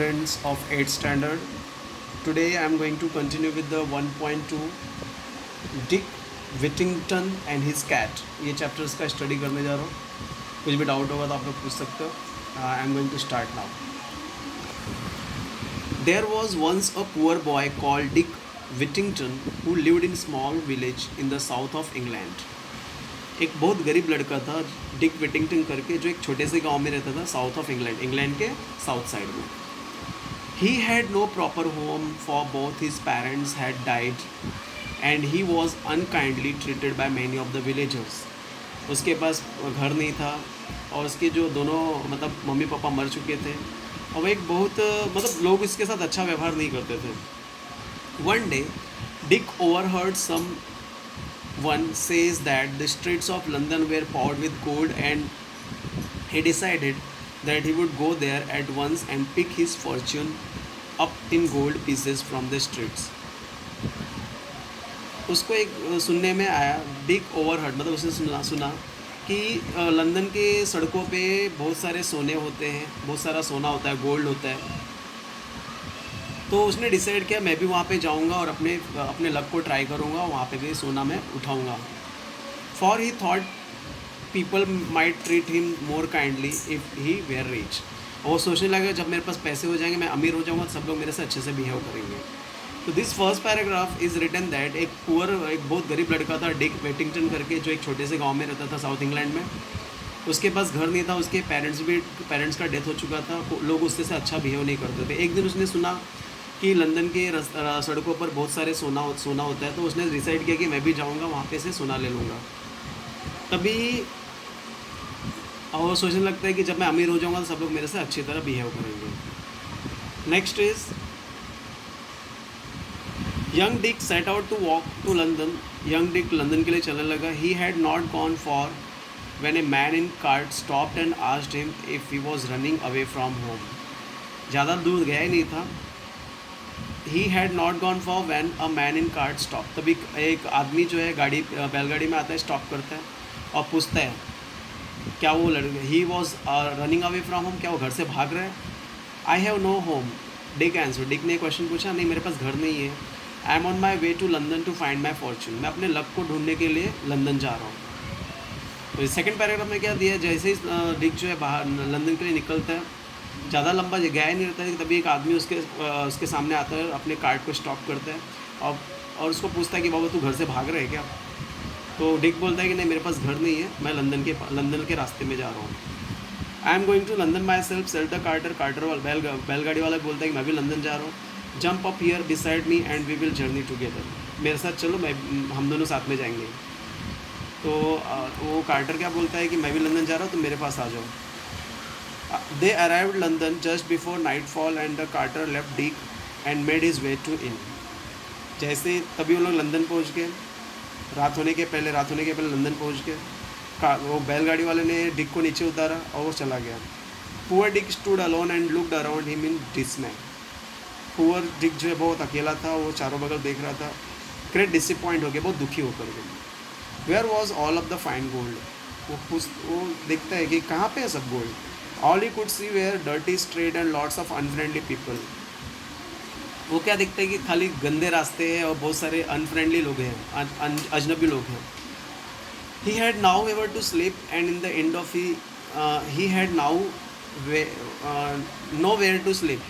students of 8th standard. Today I am going to continue with the 1.2 Dick Whittington and his cat. ये chapters का study करने जा रहा हूँ. कुछ भी doubt होगा तो आप लोग पूछ सकते हो. I am going to start now. There was once a poor boy called Dick Whittington who lived in a small village in the south of England. एक बहुत गरीब लड़का था डिक विटिंगटन करके जो एक छोटे से गांव में रहता था साउथ ऑफ इंग्लैंड के साउथ साइड में. He had no proper home for both his parents had died and he was unkindly treated by many of the villagers. उसके पास घर नहीं था और उसके जो दोनों मतलब मम्मी पापा मर चुके थे और वो एक बहुत मतलब लोग इसके साथ अच्छा व्यवहार नहीं करते थे. One day Dick overheard some one says that the streets of London were powdered with gold and he decided that he would go there at once and pick his fortune up in gold pieces from the streets. उसको एक सुनने में आया Dick overheard मतलब उसने सुना कि London के सड़कों पे बहुत सारे सोने होते हैं, बहुत सारा सोना होता है, गोल्ड होता है. तो उसने डिसाइड किया मैं भी वहाँ पे जाऊँगा और अपने लक को ट्राई करूँगा, वहाँ पे भी सोना मैं उठाऊँगा. For he thought people might treat him more kindly if he were rich. और वो सोचने लगा जब मेरे पास पैसे हो जाएंगे, मैं अमीर हो जाऊँगा, सब लोग मेरे से अच्छे से बिहेव करेंगे. तो this first paragraph is written that एक बहुत गरीब लड़का था डिक वेटिंगटन करके जो एक छोटे से गाँव में रहता था साउथ इंग्लैंड में. उसके पास घर नहीं था, उसके पेरेंट्स का डेथ हो चुका था, लोग उससे से अच्छा बिहेव नहीं करते थे. एक दिन उसने सुना कि लंदन के सड़कों पर बहुत सारे सोना होता है. तो उसने डिसाइड किया कि मैं भी जाऊंगा वहाँ पे से सोना ले लूँगा. तभी और सोचने लगता है कि जब मैं अमीर हो जाऊंगा तो सब लोग मेरे से अच्छी तरह बिहेव करेंगे. Next is young Dick set out to walk to London. Young Dick London के लिए चलने लगा. He had not gone far when a man in cart stopped and asked him if he was running away from home. ज़्यादा दूर गया ही नहीं था. He had not gone far when a man in cart stop. तभी एक आदमी जो है बैलगाड़ी में आता है, स्टॉप करता है और पूछता है क्या वो लड़का he was running away from home, क्या वो घर से भाग रहा है. I have no home Dick answer. Dick ने क्वेश्चन पूछा, नहीं मेरे पास घर नहीं है. I am on my way to London to find my fortune. मैं अपने लक को ढूंढने के लिए लंदन जा रहा हूँ. तो सेकेंड पैराग्राफ में क्या दिया, जैसे ही डिक जो है बाहर लंदन के लिए निकलता है, ज़्यादा लंबा गया ही नहीं रहता है, तभी एक आदमी उसके सामने आता है, अपने कार्ट को स्टॉप करता है और उसको पूछता है कि बाबा तू घर से भाग रहा है क्या. तो डिक बोलता है कि नहीं मेरे पास घर नहीं है, मैं लंदन के रास्ते में जा रहा हूँ. I am going to London myself said the carter वाला बैलगाड़ी वाला बोलता है कि मैं भी लंदन जा रहा हूँ. Jump up here beside me and we will journey together. मेरे साथ चलो, हम दोनों साथ में जाएंगे. तो वो कार्टर क्या बोलता है कि मैं भी लंदन जा रहा हूँ, तो मेरे पास आ जाओ. They arrived London just before nightfall and the carter left Dick and made his way to inn. जैसे तभी वो लोग लंदन पहुंच गए. रात होने के पहले लंदन पहुंच गए. वो बैलगाड़ी वाले ने डिक को नीचे उतारा और वो चला गया. Poor Dick stood alone and looked around him in dismay. Poor Dick जो है बहुत अकेला था, वो चारों बगल देख रहा था. Great disappoint हो गया, बहुत दुखी होकर गया. Where was all of the fine gold? वो देखता है कि कहाँ पे है सब gold. All he could see were dirty street and lots of unfriendly people. वो क्या देखते हैं कि खाली गंदे रास्ते हैं और बहुत सारे अनफ्रेंडली लोग हैं, अजनबी लोग हैं. He had nowhere to sleep and in the end of he had nowhere to sleep.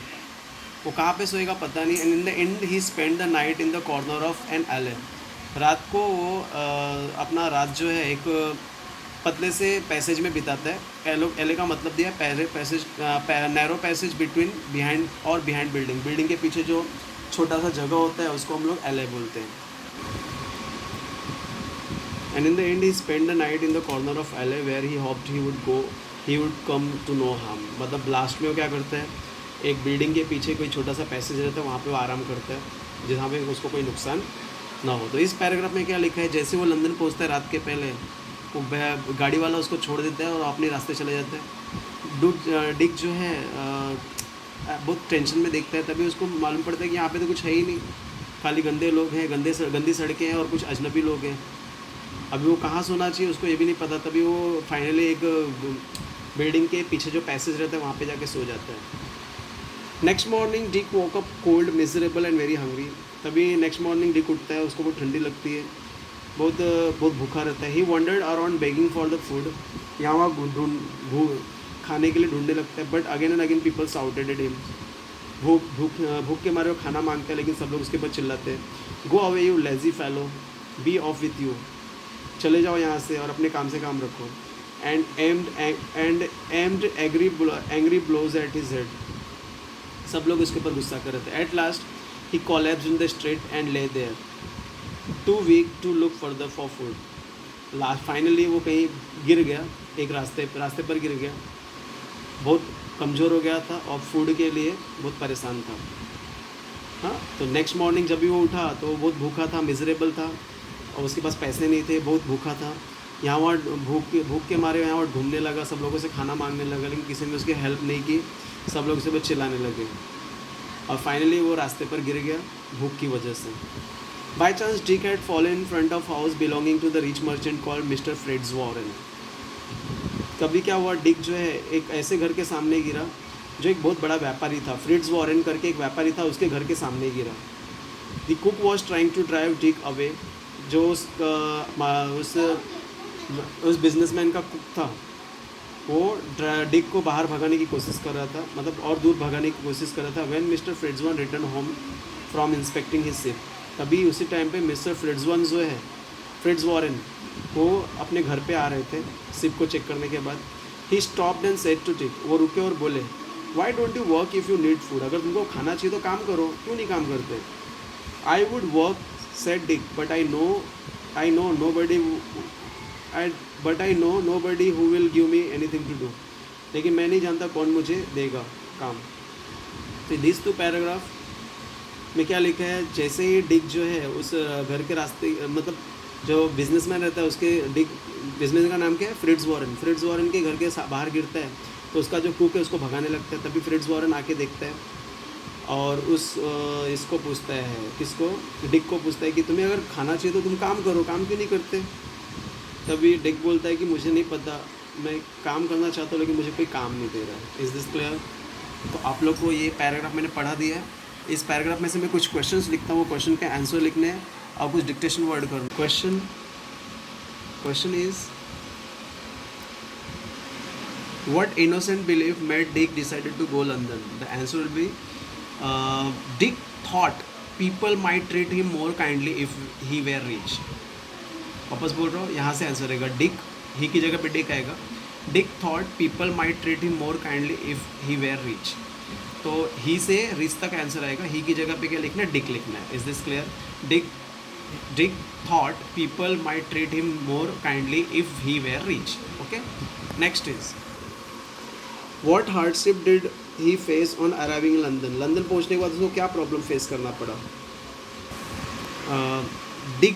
वो कहाँ पे सोएगा पता नहीं. and in the end he spent the night in the corner of an alley. रात को वो अपना रात जो है एक पतले से पैसेज में बिताता है. एले का मतलब दिया passage, narrow passage behind building के पीछे जो छोटा सा जगह होता है उसको हम लोग एले बोलते हैं. And in the end he spend the night in the corner of alley where he hoped he would come to no harm. मतलब लास्ट में वो क्या करता है, एक बिल्डिंग के पीछे कोई छोटा सा पैसेज रहता है, वहाँ पे वो आराम करता है जहाँ पे उसको कोई नुकसान ना हो. तो इस पैराग्राफ में क्या लिखा है, जैसे वो लंदन पहुँचता है रात के पहले, वो गाड़ी वाला उसको छोड़ देता है और अपने रास्ते चले जाते हैं. डिक जो है बहुत टेंशन में देखता है. तभी उसको मालूम पड़ता है कि यहाँ पे तो कुछ है ही नहीं, खाली गंदे लोग हैं, गंदी सड़कें हैं और कुछ अजनबी लोग हैं. अभी वो कहाँ सोना चाहिए उसको ये भी नहीं पता. तभी वो फाइनली एक बिल्डिंग के पीछे जो पैसेज रहता है वहाँ पे जाके सो जाता है. Next morning Dick woke up cold miserable and very hungry. तभी नेक्स्ट मॉर्निंग डिक उठता है, उसको बहुत ठंडी लगती है, बहुत बहुत भूखा रहता है. He wandered around begging for the food. यहाँ वहाँ खाने के लिए ढूंढने लगता है. But again and again people shouted at him. भूख भूख भूख के मारे वो खाना मांगता है, लेकिन सब लोग उसके ऊपर चिल्लाते हैं. Go away you lazy fellow, be off with you. चले जाओ यहाँ से और अपने काम से काम रखो. And angry blows at his head. सब लोग उसके ऊपर गुस्सा कर रहे थे. At last he collapsed in the street and lay there, too weak to look further for food. Last finally वो कहीं गिर गया, एक रास्ते पर गिर गया. बहुत कमज़ोर हो गया था और फूड के लिए बहुत परेशान था. हाँ, तो नेक्स्ट मॉर्निंग जब भी वो उठा तो वो बहुत भूखा था, मिजरेबल था, और उसके पास पैसे नहीं थे, बहुत भूखा था. यहाँ वहाँ भूख के मारे यहाँ वहाँ घूमने लगा, सब लोगों से खाना मांगने लगा, लेकिन किसी ने उसकी हेल्प नहीं की. सब लोग उसे बस चिल्लाने लगे और फाइनली वो रास्ते पर गिर गया भूख की वजह से. By chance Dick had fallen in front of house belonging to the rich merchant called Mister Fritz Warren. कभी क्या हुआ, डिक जो है एक ऐसे घर के सामने गिरा जो एक बहुत बड़ा व्यापारी था. फ्रिट्ज वॉरेन करके एक व्यापारी था, उसके घर के सामने गिरा. The cook was trying to drive Dick away. जो उस बिजनेसमैन का कुक था, वो डिक को बाहर भगाने की कोशिश कर रहा था, मतलब और दूर भगाने की कोशिश कर रहा था. When mister Fritzwan return home from inspecting his ship. तभी उसी टाइम पे मिस्टर फ्रिट्जवन जो है, फ्रिट्ज वॉरेन, वो अपने घर पे आ रहे थे शिप को चेक करने के बाद. He stopped and said to Dick. वो रुके और बोले, why don't you work if you need food. अगर तुमको खाना चाहिए तो काम करो, क्यों नहीं काम करते. I would work said Dick, but I know nobody who will give me anything to do. लेकिन मैं नहीं जानता कौन मुझे देगा काम. तो दिस टू पैराग्राफ में क्या लिखा है, जैसे ही डिक जो है उस घर के रास्ते, मतलब जो बिजनेसमैन रहता है उसके, डिक बिजनेस का नाम क्या है, फ्रिट्ज वॉरेन. फ्रिट्ज वॉरेन के घर के बाहर गिरता है तो उसका जो कुक है उसको भगाने लगता है. तभी फ्रिट्ज वॉरेन आके देखता है और इसको पूछता है, किसको, डिक को पूछता है कि तुम्हें अगर खाना चाहिए तो तुम काम करो, काम क्यों नहीं करते. तभी डिक बोलता है कि मुझे नहीं पता, मैं काम करना चाहता हूँ लेकिन मुझे कोई काम नहीं दे रहा है. Is this clear. तो आप लोग को ये पैराग्राफ मैंने पढ़ा दिया है. इस पैराग्राफ में से मैं कुछ क्वेश्चंस लिखता हूँ, वो क्वेश्चन के आंसर लिखने हैं और कुछ डिक्टेशन वर्ड करना. Question is, what innocent belief made Dick decided to go London? The answer will be Dick thought people might treat him more kindly if he were rich. वापस बोल रहा हूँ, यहाँ से आंसर रहेगा डिक, ही की जगह पे डिक आएगा. Dick thought people might treat him more kindly if he were rich. तो ही से रिच तक आंसर आएगा, ही की जगह पे क्या लिखना है, डिक लिखना है. Is this clear. Dick thought people might treat him more kindly if he were rich. Okay. Next is, what hardship did he face on arriving in London. London पहुँचने के बाद उसको क्या प्रॉब्लम फेस करना पड़ा. Dick,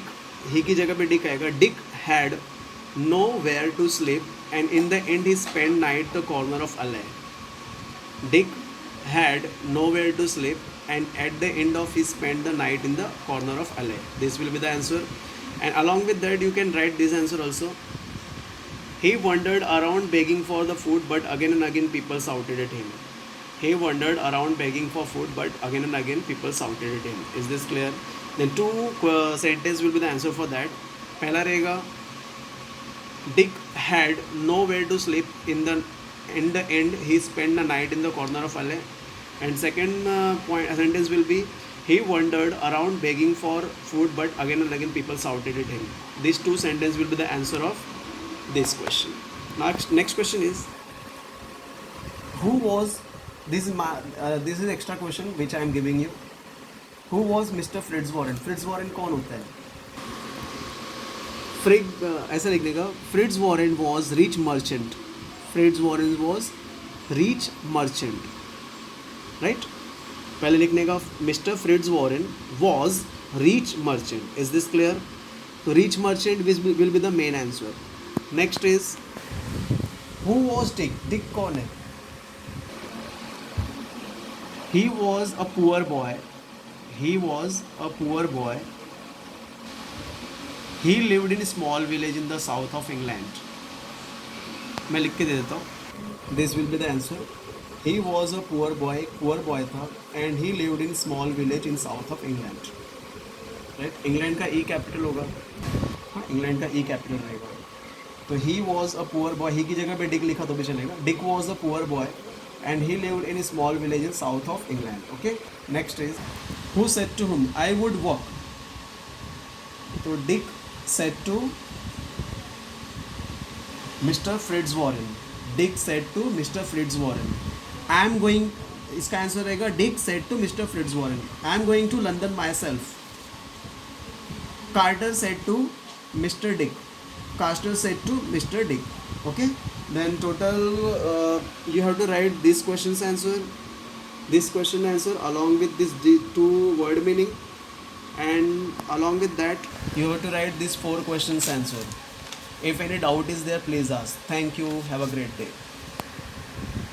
ही की जगह पे डिक आएगा. Dick had nowhere to sleep and in the end he spend night the corner of alley. Dick had nowhere to sleep and at the end of he spend the night in the corner of alley. This will be the answer. And along with that you can write this answer also. He wandered around begging for the food, but again and again people shouted at him. He wandered around begging for food, but again and again people shouted at him. Is this clear? Then two sentences will be the answer for that. पहला रहेगा, Dick had nowhere to sleep. In the end, he spent the night in the corner of Alley. And second sentence will be, he wandered around begging for food, but again and again people shouted at him. These two sentences will be the answer of this question. Next question is, who was, this is extra question which I am giving you. Who was Mr. Fritz Warren? Fritz Warren कौन होता है. ऐसा लिखने का, Fritz Warren was rich merchant. Fritz Warren was rich merchant, right? पहले लिखने का, Mr. Fritz Warren was rich merchant. Is this clear? So rich merchant will be the main answer. Next is, who was Dick? Dick कौन है. He was a poor boy. He was a poor boy. He lived in a small village in the south of England. मैं लिख के दे देता हूँ. This will be the answer. He was a poor boy था, and he lived in small village in south of England. Right, England का E capital होगा. हाँ, England का ई कैपिटल रहेगा. तो he was a poor boy, he की जगह पे डिक लिखा तो भी चलेगा. Dick was a poor boy and he lived in small village in south of England. Okay, next is who said to whom I would walk. तो Dick said to mister Fritz Warren. Dick said to mister Fritz Warren, I am going, इसका answer रहेगा Dick said to mister Fritz Warren, I am going to London myself. Carter said to Mister Dick, Carter said to Mr. Dick. Okay, then total you have to write this question answer along with this two word meaning, and along with that you have to write this 4 questions answer. If any doubt is there, please ask. Thank you. Have a great day.